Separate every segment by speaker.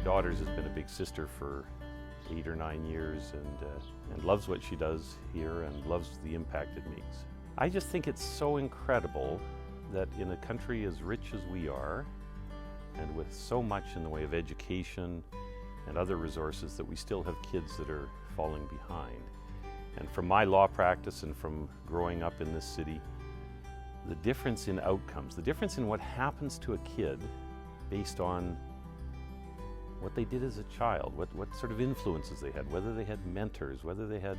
Speaker 1: daughter's has been a big sister for 8 or 9 years and loves what she does here and loves the impact it makes. I just think it's so incredible that in a country as rich as we are, and with so much in the way of education and other resources, that we still have kids that are falling behind. And from my law practice and from growing up in this city, the difference in outcomes, the difference in what happens to a kid based on what they did as a child, what sort of influences they had, whether they had mentors, whether they had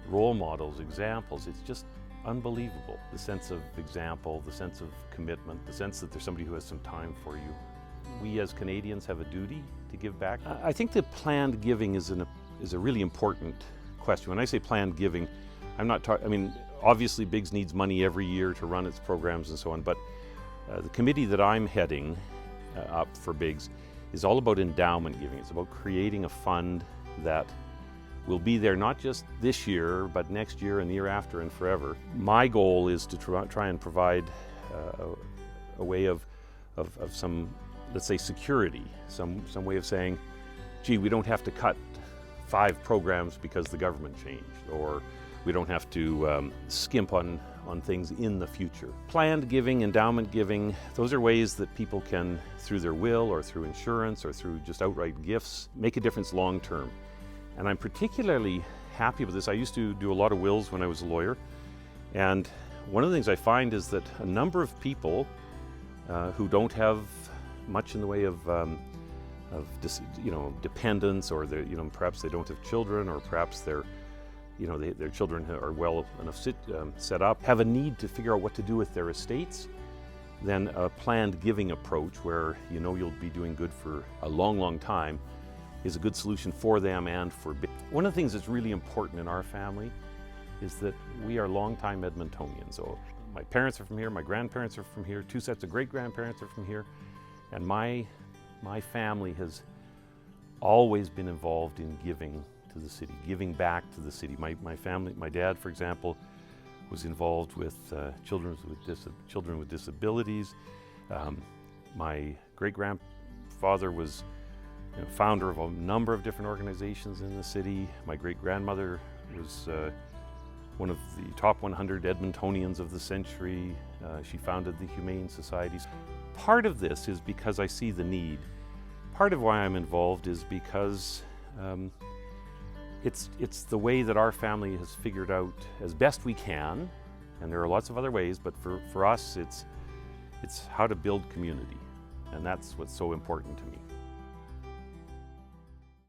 Speaker 1: role models, examples, it's just unbelievable. The sense of example, the sense of commitment, the sense that there's somebody who has some time for you. We as Canadians have a duty to give back. I think that planned giving is a really important question. When I say planned giving, I'm not talking, I mean, obviously BIGS needs money every year to run its programs and so on, but the committee that I'm heading up for BIGS is all about endowment giving. It's about creating a fund that will be there not just this year, but next year and the year after and forever. My goal is to try and provide a way of some, let's say, security, some way of saying, gee, we don't have to cut 5 programs because the government changed, or we don't have to skimp on things in the future. Planned giving, endowment giving, those are ways that people can, through their will or through insurance or through just outright gifts, make a difference long term. And I'm particularly happy with this. I used to do a lot of wills when I was a lawyer, and one of the things I find is that a number of people who don't have much in the way of dependents, or perhaps they don't have children, or perhaps their children are well enough set up, have a need to figure out what to do with their estates, then a planned giving approach where you'll be doing good for a long, long time is a good solution for them and for BIGS. One of the things that's really important in our family is that we are longtime Edmontonians. So my parents are from here, my grandparents are from here, 2 sets of great-grandparents are from here, and my family has always been involved in giving to the city, giving back to the city. My family, my dad, for example, was involved with children with disabilities. My great-grandfather was founder of a number of different organizations in the city. My great-grandmother was one of the top 100 Edmontonians of the century. She founded the Humane Societies. Part of this is because I see the need. Part of why I'm involved is because it's the way that our family has figured out as best we can, and there are lots of other ways, but for us it's how to build community, and that's what's so important to me.